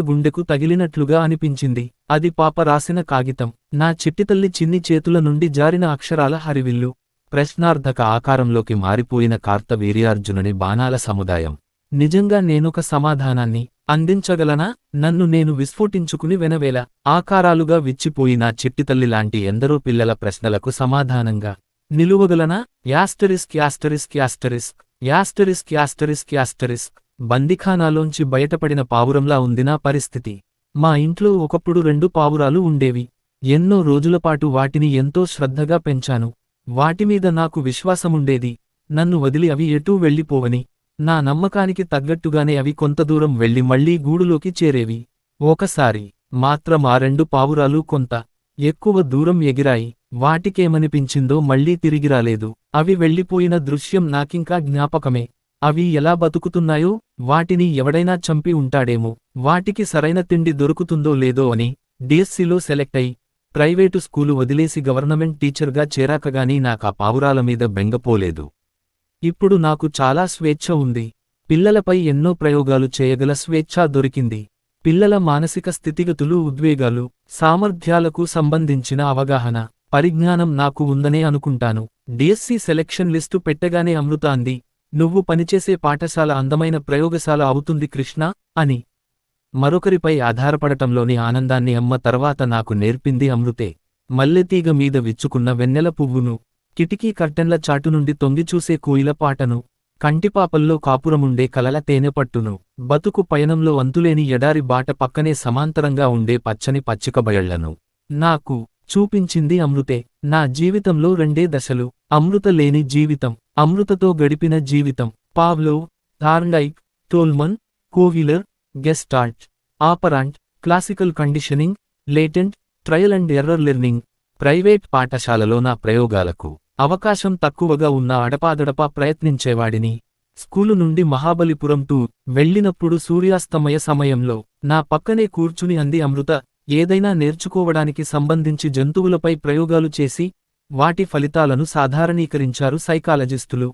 గుండెకు తగిలినట్లుగా అనిపించింది. అది పాప రాసిన కాగితం. నా చిట్టితల్లి చిన్ని చేతుల నుండి జారిన అక్షరాల హరివిల్లు. ప్రశ్నార్థక ఆకారంలోకి మారిపోయిన కార్తవీర్యార్జునుని బాణాల సముదాయం. నిజంగా నేనొక సమాధానాన్ని అందించగలనా? నన్ను నేను విస్ఫోటించుకుని వెనవేల ఆకారాలుగా విచ్చిపోయి నా చిట్టితల్లిలాంటి ఎందరో పిల్లల ప్రశ్నలకు సమాధానంగా నిలువగలనా? Asterisk asterisk asterisk asterisk asterisk asterisk. బందిఖానాలోంచి బయటపడిన పావురంలా ఉంది నా పరిస్థితి. మా ఇంట్లో ఒకప్పుడు 2 పావురాలు ఉండేవి. ఎన్నో రోజులపాటు వాటిని ఎంతో శ్రద్ధగా పెంచాను. వాటిమీద నాకు విశ్వాసముండేది. నన్ను వదిలి అవి ఎటూ వెళ్ళిపోవని. నా నమ్మకానికి తగ్గట్టుగానే అవి కొంత దూరం వెళ్లి మళ్లీ గూడులోకి చేరేవి. ఒకసారి మాత్రం ఆ 2 పావురాలు కొంత ఎక్కువ దూరం ఎగిరాయి. వాటికేమనిపించిందో మళ్లీ తిరిగిరాలేదు. అవి వెళ్ళిపోయిన దృశ్యం నాకింకా జ్ఞాపకమే. అవి ఎలా బతుకుతున్నాయో, వాటిని ఎవడైనా చంపి ఉంటాడేమో, వాటికి సరైన తిండి దొరుకుతుందో లేదో అని డిఎస్సిలో సెలెక్ట్ అయి ప్రైవేటు స్కూలు వదిలేసి గవర్నమెంట్ టీచర్గా చేరాకగానీ నాకా పావురాల మీద బెంగపోలేదు. ఇప్పుడు నాకు చాలా స్వేచ్ఛ ఉంది. పిల్లలపై ఎన్నో ప్రయోగాలు చేయగల స్వేచ్ఛ దొరికింది. పిల్లల మానసిక స్థితిగతులు, ఉద్వేగాలు, సామర్థ్యాలకు సంబంధించిన అవగాహన, పరిజ్ఞానం నాకు ఉందనే అనుకుంటాను. డిఎస్సి సెలెక్షన్ లిస్టు పెట్టగానే అమృత అంది, "నువ్వు పనిచేసే పాఠశాల అందమైన ప్రయోగశాల అవుతుంది కృష్ణ" అని. మరొకరిపై ఆధారపడటంలోని ఆనందాన్ని అమ్మ తర్వాత నాకు నేర్పింది అమృతే. మల్లెతీగ మీద విచ్చుకున్న వెన్నెల పువ్వును, కిటికీ కర్టెన్ల చాటు నుండి తొంగిచూసే కోయిల పాటను, కంటిపాపల్లో కాపురముండే కలల తేనెపట్టును, బతుకు పయనంలో అంతులేని ఎడారి బాట పక్కనే సమాంతరంగా ఉండే పచ్చని పచ్చికబయళ్లను నాకు చూపించింది అమృతే. నా జీవితంలో 2 దశలు. అమృత లేని జీవితం, అమృతతో గడిపిన జీవితం. Pavlov, Thorndike, Tolman, Kohler, gestalt, operant, classical conditioning, latent, trial and error learning. Private పాఠశాలలో నా ప్రయోగాలకు అవకాశం తక్కువగా ఉన్న అడపాదడపా ప్రయత్నించేవాడిని. స్కూలు నుండి మహాబలిపురం టూర్ వెళ్ళినప్పుడు సూర్యాస్తమయ సమయంలో నా పక్కనే కూర్చుని అంది అమృత, "ఏదైనా నేర్చుకోవడానికి సంబంధించి జంతువులపై ప్రయోగాలు చేసి వాటి ఫలితాలను సాధారణీకరించారు సైకాలజిస్టులు.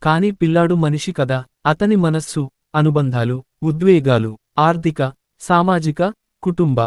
కాని పిల్లాడు మనిషి కదా, అతని మనస్సు, అనుబంధాలు, ఉద్వేగాలు, ఆర్థిక, సామాజిక, కుటుంబ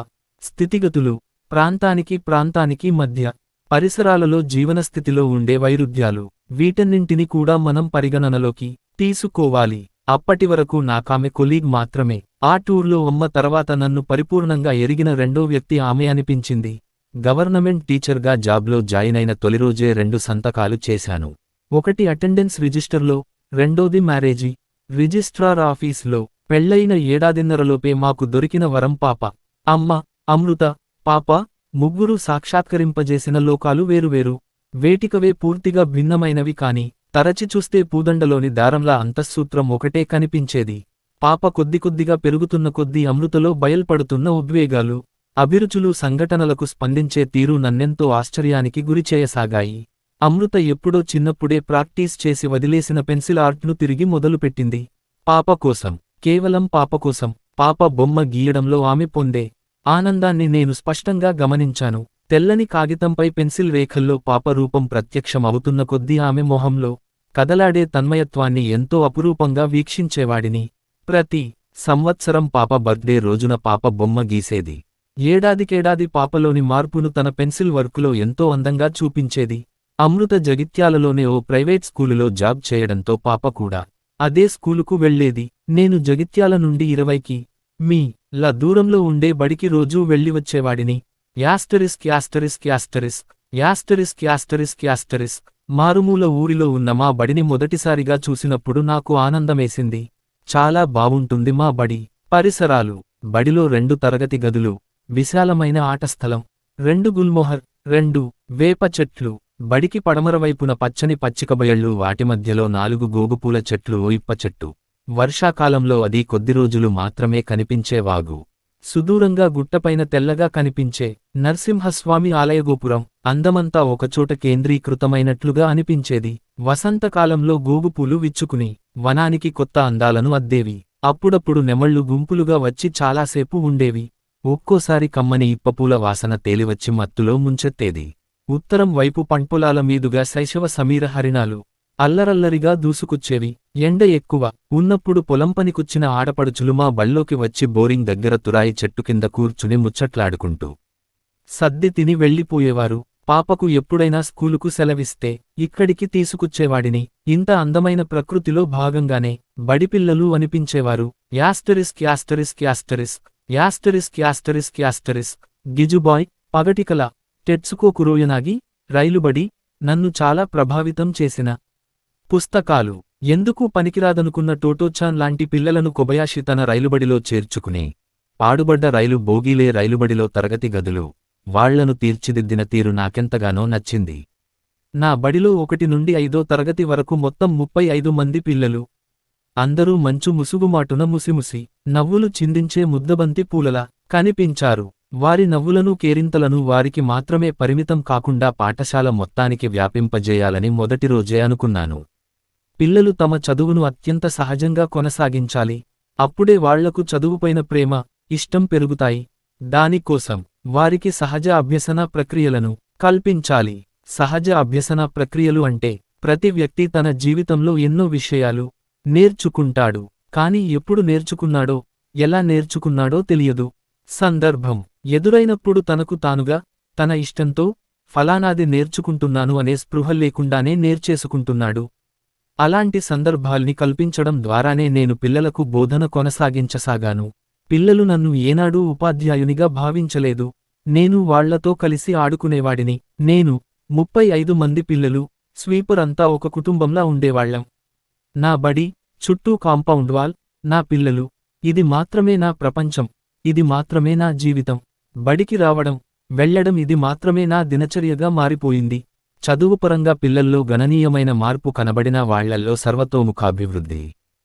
స్థితిగతులు, ప్రాంతానికి మధ్య పరిసరాలలో జీవనస్థితిలో ఉండే వైరుధ్యాలు, వీటన్నింటిని కూడా మనం పరిగణనలోకి తీసుకోవాలి. అప్పటివరకు నాకామె కొలీగ్ మాత్రమే. ఆ టూర్లో అమ్మ తర్వాత నన్ను పరిపూర్ణంగా ఎరిగిన 2వ వ్యక్తి ఆమె అనిపించింది. గవర్నమెంట్ టీచర్గా జాబ్లో జాయినైన తొలిరోజే 2 సంతకాలు చేశాను. ఒకటి అటెండెన్స్ రిజిస్టర్లో, రెండోది మ్యారేజీ రిజిస్ట్రార్ ఆఫీస్లో. పెళ్లయిన ఏడాదిన్నరలోపే మాకు దొరికిన వరం పాప. అమ్మ, అమృత, పాప ముగ్గురూ సాక్షాత్కరింపజేసిన లోకాలు వేరువేరు. వేటికవే పూర్తిగా భిన్నమైనవి కాని తరచి చూస్తే పూదండలోని దారంలా అంతఃసూత్రం ఒకటే కనిపించేది. పాప కొద్దికొద్దిగా పెరుగుతున్న కొద్దీ అమృతలో బయల్పడుతున్న ఉద్వేగాలు, అభిరుచులు, సంఘటనలకు స్పందించే తీరు నన్నెంతో ఆశ్చర్యానికి గురిచేయసాగాయి. అమృత ఎప్పుడో చిన్నప్పుడే ప్రాక్టీస్ చేసి వదిలేసిన పెన్సిల్ ఆర్ట్ను తిరిగి మొదలుపెట్టింది. పాప కోసం, కేవలం పాప కోసం. పాప బొమ్మ గీయడంలో ఆమె పొందే ఆనందాన్ని నేను స్పష్టంగా గమనించాను. తెల్లని కాగితంపై పెన్సిల్ రేఖల్లో పాప రూపం ప్రత్యక్షమవుతున్న కొద్దీ ఆమె మొహంలో కదలాడే తన్మయత్వాన్ని ఎంతో అపురూపంగా వీక్షించేవాడిని. ప్రతి సంవత్సరం పాప బర్త్డే రోజున పాప బొమ్మ గీసేది. ఏడాదికేడాది పాపలోని మార్పును తన పెన్సిల్ వర్కులో ఎంతో అందంగా చూపించేది. అమృత జగిత్యాలలోనే ఓ ప్రైవేట్ స్కూలులో జాబ్ చేయడంతో పాప కూడా అదే స్కూలుకు వెళ్లేది. నేను జగిత్యాల నుండి 20 ల దూరంలో ఉండే బడికి రోజూ వెళ్ళివచ్చేవాడిని. Asterisk asterisk asterisk asterisk asterisk asterisk. మారుమూల ఊరిలో ఉన్న మా బడిని మొదటిసారిగా చూసినప్పుడు నాకు ఆనందమేసింది. చాలా బావుంటుంది మా బడి. పరిసరాలు, బడిలో 2 తరగతి గదులు, విశాలమైన ఆటస్థలం, 2 గుల్మోహర్, 2 వేప చెట్లు, బడికి పడమరవైపున పచ్చని పచ్చికబయళ్ళు, వాటి మధ్యలో 4 గోగుపూల చెట్లు, ఓ ఇప్ప చెట్టు. వర్షాకాలంలో అది కొద్ది రోజులు మాత్రమే కనిపించే వాగు. సుదూరంగా గుట్టపైన తెల్లగా కనిపించే నరసింహస్వామి ఆలయగోపురం. అందమంతా ఒకచోట కేంద్రీకృతమైనట్లుగా అనిపించేది. వసంతకాలంలో గోగుపూలు విచ్చుకుని వనానికి కొత్త అందాలను అద్దేవి. అప్పుడప్పుడు నెమళ్లు గుంపులుగా వచ్చి చాలాసేపు ఉండేవి. ఒక్కోసారి కమ్మని ఇప్పపూల వాసన తేలివచ్చి మత్తులో ముంచెత్తేది. ఉత్తరం వైపు పండ్పొలాల మీదుగా శైశవ సమీర హరిణాలు అల్లరల్లరిగా దూసుకొచ్చేవి. ఎండ ఎక్కువ ఉన్నప్పుడు పొలం పనికొచ్చిన ఆడపడుచులు మా బళ్ళోకి వచ్చి బోరింగ్ దగ్గర తురాయి చెట్టు కింద కూర్చుని ముచ్చట్లాడుకుంటూ సద్ది తిని వెళ్ళిపోయేవారు. పాపకు ఎప్పుడైనా స్కూలుకు సెలవిస్తే ఇక్కడికి తీసుకొచ్చేవాడిని. ఇంత అందమైన ప్రకృతిలో భాగంగానే బడిపిల్లలు అనిపించేవారు. Asterisk asterisk asterisk asterisk asterisk asterisk గిజుబాయ్ పగటికల టెట్సుకోకురోయనాగి రైలుబడి నన్ను చాలా ప్రభావితం చేసిన పుస్తకాలు. ఎందుకు పనికిరాదనుకున్న టోటోచాన్ లాంటి పిల్లలను కొబయాషి తన రైలుబడిలో చేర్చుకుని పాడుబడ్డ రైలు బోగీలే రైలుబడిలో తరగతి గదులు వాళ్లను తీర్చిదిద్దిన తీరు నాకెంతగానో నచ్చింది. నా బడిలో 1 నుండి 5వ తరగతి వరకు మొత్తం 35 మంది పిల్లలు. అందరూ మంచు ముసుగుమాటున ముసిముసి నవ్వులు చిందించే ముద్దబంతి పూలలా కనిపించారు. వారి నవ్వులను కేరింతలను వారికి మాత్రమే పరిమితం కాకుండా పాఠశాల మొత్తానికి వ్యాపింపజేయాలని మొదటి రోజే అనుకున్నాను. పిల్లలు తమ చదువును అత్యంత సహజంగా కొనసాగించాలి. అప్పుడే వాళ్లకు చదువుపైన ప్రేమ, ఇష్టం పెరుగుతాయి. దానికోసం వారికి సహజ అభ్యసన ప్రక్రియలను కల్పించాలి. సహజ అభ్యసన ప్రక్రియలు అంటే ప్రతి వ్యక్తి తన జీవితంలో ఎన్నో విషయాలు నేర్చుకుంటాడు. కాని ఎప్పుడు నేర్చుకున్నాడో, ఎలా నేర్చుకున్నాడో తెలియదు. సందర్భం ఎదురైనప్పుడు తనకు తానుగా, తన ఇష్టంతో ఫలానాది నేర్చుకుంటున్నాను అనే స్పృహ లేకుండానే నేర్చేసుకుంటున్నాడు. అలాంటి సందర్భాల్ని కల్పించడం ద్వారానే నేను పిల్లలకు బోధన కొనసాగించసాగాను. పిల్లలు నన్ను ఏనాడూ ఉపాధ్యాయునిగా భావించలేదు. నేను వాళ్లతో కలిసి ఆడుకునేవాడిని. నేను 35 మంది పిల్లలు, స్వీపర్ అంతా ఒక కుటుంబంలా ఉండేవాళ్లం. నా బడి, చుట్టూ కాంపౌండ్ వాల్, నా పిల్లలు. ఇది మాత్రమే నా ప్రపంచం. ఇది మాత్రమే నా జీవితం. బడికి రావడం, వెళ్లడం ఇది మాత్రమే నా దినచర్యగా మారిపోయింది. చదువుపరంగా పిల్లల్లో గణనీయమైన మార్పు కనబడినా వాళ్లల్లో సర్వతోముఖాభివృద్ధి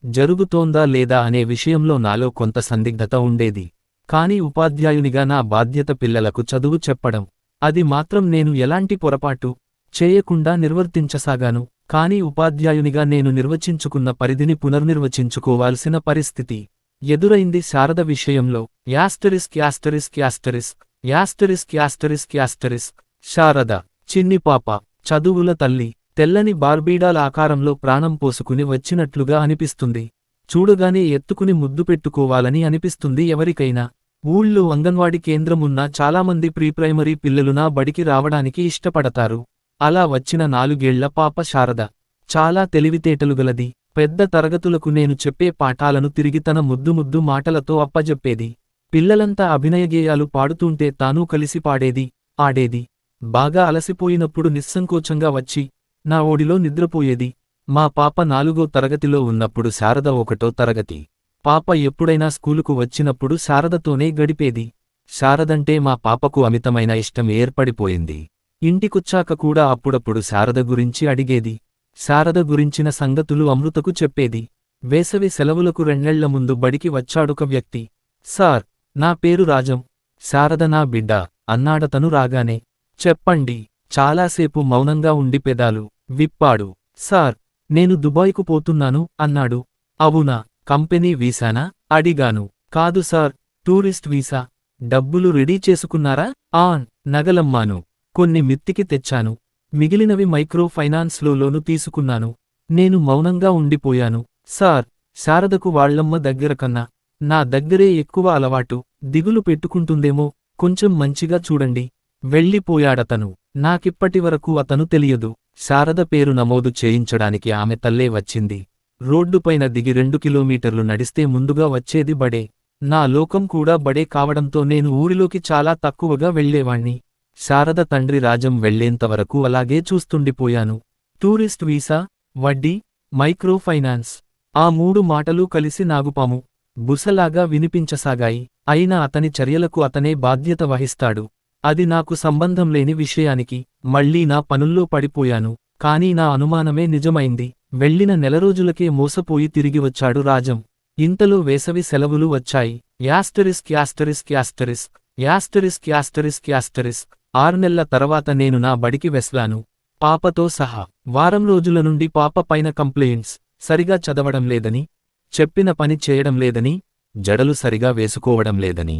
జరుగుతోందా లేదా అనే విషయంలో నాలో కొంత సందిగ్ధత ఉండేది. కాని ఉపాధ్యాయునిగా నా బాధ్యత పిల్లలకు చదువు చెప్పడం. అది మాత్రం నేను ఎలాంటి పొరపాటు చేయకుండా నిర్వర్తించసాగాను. కాని ఉపాధ్యాయునిగా నేను నిర్వచించుకున్న పరిధిని పునర్నిర్వచించుకోవాల్సిన పరిస్థితి ఎదురైంది శారద విషయంలో. Asterisk asterisk asterisk asterisk asterisk asterisk Sharada చిన్ని పాప, చదువుల తల్లి. తెల్లని బార్బీడాల ఆకారంలో ప్రాణం పోసుకుని వచ్చినట్లుగా అనిపిస్తుంది. చూడగానే ఎత్తుకుని ముద్దు పెట్టుకోవాలని అనిపిస్తుంది ఎవరికైనా. ఊళ్ళో అంగన్వాడీ కేంద్రం ఉన్నా చాలామంది ప్రీప్రైమరీ పిల్లలు నా బడికి రావడానికి ఇష్టపడతారు. అలా వచ్చిన 4 ఏళ్ల పాప శారద చాలా తెలివితేటలుగలది. పెద్ద తరగతులకు నేను చెప్పే పాఠాలను తిరిగి తన ముద్దు మాటలతో అప్పజెప్పేది. పిల్లలంతా అభినయగేయాలు పాడుతుంటే తానూ కలిసి పాడేది, ఆడేది. బాగా అలసిపోయినప్పుడు నిస్సంకోచంగా వచ్చి నా ఓడిలో నిద్రపోయేది. మా పాప 4వ తరగతిలో ఉన్నప్పుడు శారద 1వ తరగతి. పాప ఎప్పుడైనా స్కూలుకు వచ్చినప్పుడు శారదతోనే గడిపేది. శారదంటే మా పాపకు అమితమైన ఇష్టం ఏర్పడిపోయింది. ఇంటికొచ్చాక కూడా అప్పుడప్పుడు శారద గురించి అడిగేది. శారద గురించిన సంగతులు అమృతకు చెప్పేది. వేసవి సెలవులకు 2 నెళ్ల ముందు బడికి వచ్చాడొక వ్యక్తి. సార్, నా పేరు రాజం. శారద నా బిడ్డ అన్నాడతను రాగానే. చెప్పండి. చాలాసేపు మౌనంగా ఉండి పెదాలు విప్పాడు. సార్, నేను దుబాయ్కు పోతున్నాను అన్నాడు. అవునా, కంపెనీ వీసానా అడిగాను. కాదు సార్, టూరిస్ట్ వీసా. డబ్బులు రెడీ చేసుకున్నారా? ఆన్. నగలమ్మాను. కొన్ని మిత్తికి తెచ్చాను. మిగిలినవి మైక్రో ఫైనాన్స్ లోను తీసుకున్నాను. నేను మౌనంగా ఉండిపోయాను. సార్, శారదకు వాళ్లమ్మ దగ్గర కన్నా నా దగ్గరే ఎక్కువ అలవాటు. దిగులు పెట్టుకుంటుందేమో, కొంచెం మంచిగా చూడండి. వెళ్ళిపోయాడతను. నాకిప్పటివరకు అతను తెలియదు. శారద పేరు నమోదు చేయించడానికి ఆమె తల్లే వచ్చింది. రోడ్డుపైన దిగి 2 కిలోమీటర్లు నడిస్తే ముందుగా వచ్చేది బడే. నా లోకం కూడా బడే కావడంతో నేను ఊరిలోకి చాలా తక్కువగా వెళ్లేవాణ్ణి. శారద తండ్రి రాజం వెళ్లేంతవరకు అలాగే చూస్తుండిపోయాను. టూరిస్ట్ వీసా, వడ్డీ, మైక్రో ఫైనాన్స్, ఆ 3 మాటలూ కలిసి నాగుపాము బుసలాగా వినిపించసాగాయి. అయినా అతని చర్యలకు అతనే బాధ్యత వహిస్తాడు. అది నాకు సంబంధం లేని విషయానికి మళ్లీ నా పనుల్లో పడిపోయాను. కానీ నా అనుమానమే నిజమైంది. వెళ్లిన నెలరోజులకే మోసపోయి తిరిగి వచ్చాడు రాజం. ఇంతలో వేసవి సెలవులు వచ్చాయి. Asterisk asterisk asterisk asterisk asterisk asterisk 6 నెలల తర్వాత నేను నా బడికి వెస్లాను, పాపతో సహా. వారం రోజుల నుండి పాప పైన కంప్లైంట్స్. సరిగా చదవడం లేదని, చెప్పిన పని చేయడం లేదని, జడలు సరిగా వేసుకోవడం లేదని,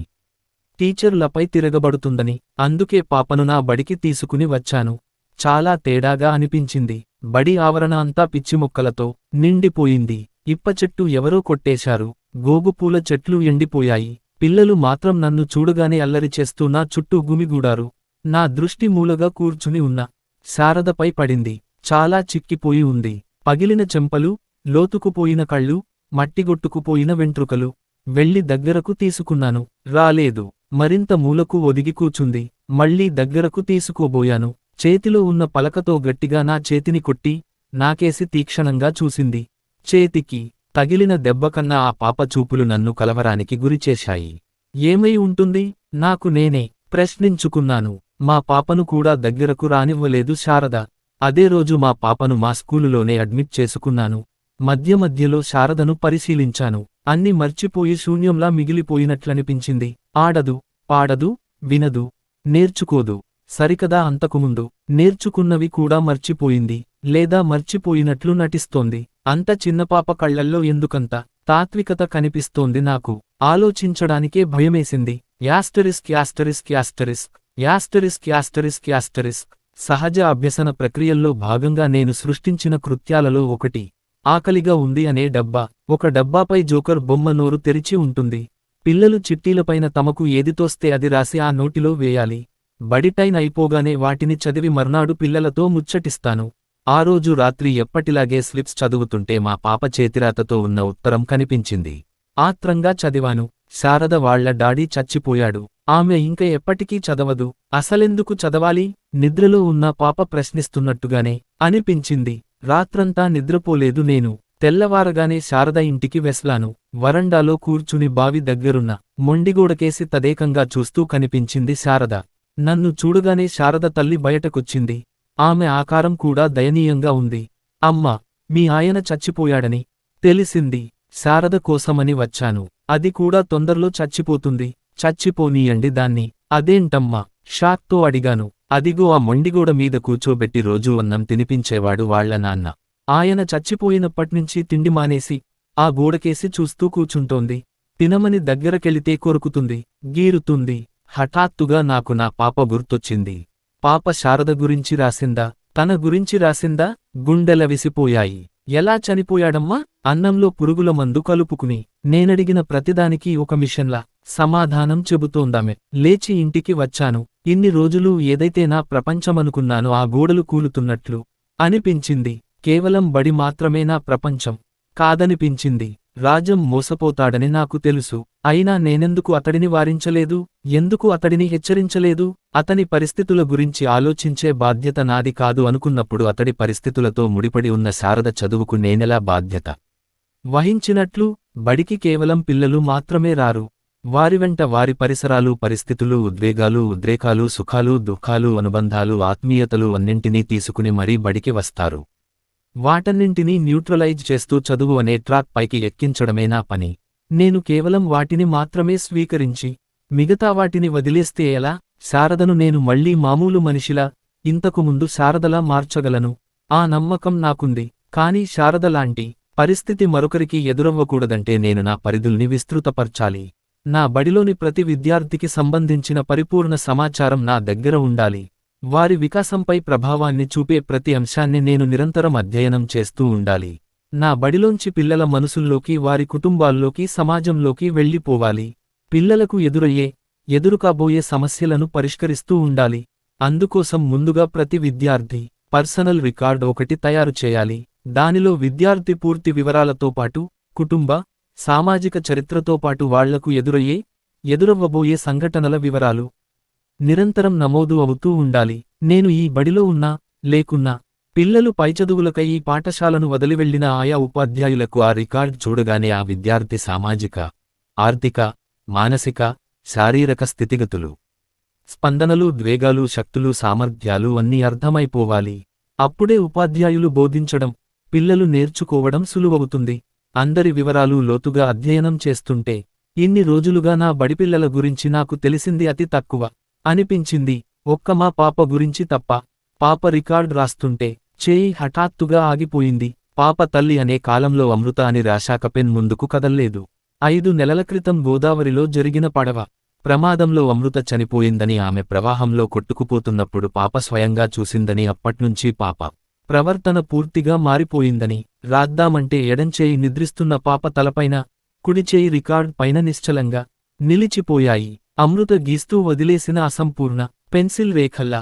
టీచర్లపై తిరగబడుతుందని. అందుకే పాపను నా బడికి తీసుకుని వచ్చాను. చాలా తేడాగా అనిపించింది. బడి ఆవరణ అంతా పిచ్చి మొక్కలతో నిండిపోయింది. ఇప్ప చెట్టు ఎవరో కొట్టేశారు. గోగుపూల చెట్లు ఎండిపోయాయి. పిల్లలు మాత్రం నన్ను చూడగానే అల్లరి చేస్తూ నా చుట్టూ గుమిగూడారు. నా దృష్టి మూలగా కూర్చుని ఉన్న శారదపై పడింది. చాలా చిక్కిపోయి ఉంది. పగిలిన చెంపలు, లోతుకుపోయిన కళ్ళు, మట్టిగొట్టుకుపోయిన వెంట్రుకలు. వెళ్ళి దగ్గరకు తీసుకున్నాను. రాలేదు. మరింత మూలకు ఒదిగి కూచుంది. మళ్ళీ దగ్గరకు తీసుకోబోయాను. చేతిలో ఉన్న పలకతో గట్టిగా నా చేతిని కొట్టి, నాకేసి తీక్షణంగా చూసింది. చేతికి తగిలిన దెబ్బకన్నా ఆ పాప చూపులు నన్ను కలవరానికి గురిచేశాయి. ఏమై ఉంటుంది? నాకు నేనే ప్రశ్నించుకున్నాను. మా పాపను కూడా దగ్గరకు రానివ్వలేదు శారద. అదే రోజు మా పాపను మా స్కూలులోనే అడ్మిట్ చేసుకున్నాను. మధ్య మధ్యలో శారదను పరిశీలించాను. అన్ని మర్చిపోయి శూన్యంలా మిగిలిపోయినట్లనిపించింది. ఆడదు, పాడదు, వినదు, నేర్చుకోదు. సరికదా అంతకుముందు నేర్చుకున్నవి కూడా మర్చిపోయింది, లేదా మర్చిపోయినట్లు నటిస్తోంది. అంత చిన్నపాప కళ్లల్లో ఎందుకంత తాత్వికత కనిపిస్తోంది నాకు? ఆలోచించడానికే భయమేసింది. Asterisk asterisk asterisk asterisk asterisk asterisk. సహజ అభ్యసన ప్రక్రియల్లో భాగంగా నేను సృష్టించిన కృత్యాలలో ఒకటి ఆకలిగా ఉంది అనే డబ్బా. ఒక డబ్బాపై జోకర్ బొమ్మ నోరు తెరిచి ఉంటుంది. పిల్లలు చిట్టీలపైన తమకు ఏది తోస్తే అది రాసి ఆ నోటిలో వేయాలి. బడి టైం అయిపోగానే వాటిని చదివి మర్నాడు పిల్లలతో ముచ్చటిస్తాను. ఆ రోజు రాత్రి ఎప్పటిలాగే స్లిప్స్ చదువుతుంటే మా పాప చేతిరాతతో ఉన్న ఉత్తరం కనిపించింది. ఆత్రంగా చదివాను. శారద వాళ్ల డాడీ చచ్చిపోయాడు. ఆమె ఇంక ఎప్పటికీ చదవదు. అసలెందుకు చదవాలి? నిద్రలో ఉన్న పాప ప్రశ్నిస్తున్నట్టుగానే అనిపించింది. రాత్రంతా నిద్రపోలేదు నేను. తెల్లవారగానే శారద ఇంటికి వెస్లాను. వరండాలో కూర్చుని బావి దగ్గరున్న మొండిగోడకేసి తదేకంగా చూస్తూ కనిపించింది శారద. నన్ను చూడగానే శారద తల్లి బయటకొచ్చింది. ఆమె ఆకారం కూడా దయనీయంగా ఉంది. అమ్మా, మీ ఆయన చచ్చిపోయాడని తెలిసింది. శారద కోసమని వచ్చాను. అది కూడా తొందరలో చచ్చిపోతుంది. చచ్చిపోనీయండి దాన్ని. అదేంటమ్మా? షాక్తో అడిగాను. అదిగో ఆ మొండిగోడ మీద కూర్చోబెట్టి రోజూ అన్నం తినిపించేవాడు వాళ్ల నాన్న. ఆయన చచ్చిపోయినప్పట్నుంచి తిండి మానేసి ఆ గోడకేసి చూస్తూ కూచుంటోంది. తినమని దగ్గరకెళితే కొరుకుతుంది, గీరుతుంది. హఠాత్తుగా నాకు నా పాప గుర్తొచ్చింది. పాప శారద గురించి రాసిందా? తన గురించి రాసిందా? గుండెలవిసిపోయాయి. ఎలా చనిపోయాడమ్మా? అన్నంలో పురుగుల మందు కలుపుకుని. నేనడిగిన ప్రతిదానికి ఒక మిషన్లా సమాధానం చెబుతోందామె. లేచి ఇంటికి వచ్చాను. ఇన్ని రోజులు ఏదైతే నా ప్రపంచమనుకున్నానో ఆ గోడలు కూలుతున్నట్లు అనిపించింది. కేవలం బడి మాత్రమే నా ప్రపంచం కాదనిపించింది. రాజం మోసపోతాడని నాకు తెలుసు. అయినా నేనెందుకు అతడిని వారించలేదు? ఎందుకు అతడిని హెచ్చరించలేదు? అతని పరిస్థితుల గురించి ఆలోచించే బాధ్యత నాది కాదు అనుకున్నప్పుడు అతడి పరిస్థితులతో ముడిపడి ఉన్న శారద చదువుకు నేనెలా బాధ్యత వహించినట్లు? బడికి కేవలం పిల్లలు మాత్రమే రారు. వారి వెంట వారి పరిసరాలు, పరిస్థితులు, ఉద్వేగాలు, ఉద్రేకాలు, సుఖాలు, దుఃఖాలు, అనుబంధాలు, ఆత్మీయతలు అన్నింటినీ తీసుకుని మరీ బడికి వస్తారు. వాటన్నింటినీ న్యూట్రలైజ్ చేస్తూ చదువు అనే ట్రాక్ పైకి ఎక్కించడమే నా పని. నేను కేవలం వాటిని మాత్రమే స్వీకరించి మిగతా వాటిని వదిలేస్తే ఎలా? శారదను నేను మళ్లీ మామూలు మనిషిలా, ఇంతకుముందు శారదలా మార్చగలను. ఆ నమ్మకం నాకుంది. కాని శారదలాంటి పరిస్థితి మరొకరికి ఎదురవ్వకూడదంటే నేను నా పరిధుల్ని విస్తృతపర్చాలి. నా బడిలోని ప్రతి విద్యార్థికి సంబంధించిన పరిపూర్ణ సమాచారం నా దగ్గర ఉండాలి. వారి వికాసంపై ప్రభావాన్ని చూపే ప్రతి అంశాన్ని నేను నిరంతరం అధ్యయనం చేస్తూ ఉండాలి. నా బడిలోంచి పిల్లల మనసుల్లోకి, వారి కుటుంబాల్లోకి, సమాజంలోకి వెళ్ళిపోవాలి. పిల్లలకు ఎదురుకాబోయే సమస్యలను పరిష్కరిస్తూ ఉండాలి. అందుకోసం ముందుగా ప్రతి విద్యార్థి పర్సనల్ రికార్డ్ ఒకటి తయారు చేయాలి. దానిలో విద్యార్థి పూర్తి వివరాలతో పాటు కుటుంబ, సామాజిక చరిత్రతో పాటు వాళ్లకు ఎదురవ్వబోయే సంఘటనల వివరాలు నిరంతరం నమోదు అవుతూ ఉండాలి. నేను ఈ బడిలో ఉన్నా, లేకున్నా పిల్లలు పైచదువులకై ఈ పాఠశాలను వదిలివెళ్లిన ఆయా ఉపాధ్యాయులకు ఆ రికార్డ్ చూడగానే ఆ విద్యార్థి సామాజిక, ఆర్థిక, మానసిక, శారీరక స్థితిగతులు, స్పందనలు, ద్వేగాలు, శక్తులు, సామర్థ్యాలు అన్నీ అర్థమైపోవాలి. అప్పుడే ఉపాధ్యాయులు బోధించడం, పిల్లలు నేర్చుకోవడం సులువవుతుంది. అందరి వివరాలు లోతుగా అధ్యయనం చేస్తుంటే ఇన్ని రోజులుగా నా బడిపిల్లల గురించి నాకు తెలిసింది అతి తక్కువ అనిపించింది. ఒక్క మా పాప గురించి తప్ప. పాప రికార్డ్ రాస్తుంటే చేయి హఠాత్తుగా ఆగిపోయింది. పాప తల్లి అనే కాలంలో అమృత అని రాశాక పెన్ ముందుకు కదల్లేదు. 5 నెలల క్రితం గోదావరిలో జరిగిన పడవ ప్రమాదంలో అమృత చనిపోయిందని, ఆమె ప్రవాహంలో కొట్టుకుపోతున్నప్పుడు పాప స్వయంగా చూసిందని, అప్పట్నుంచి పాప ప్రవర్తన పూర్తిగా మారిపోయిందని, రాద్దామంటే ఎడంచేయి నిద్రిస్తున్న పాప తలపైన, కుడిచేయి రికార్డ్ పైన నిశ్చలంగా నిలిచిపోయాయి. అమృత గీస్తూ వదిలేసిన అసంపూర్ణ పెన్సిల్ రేఖల్లా.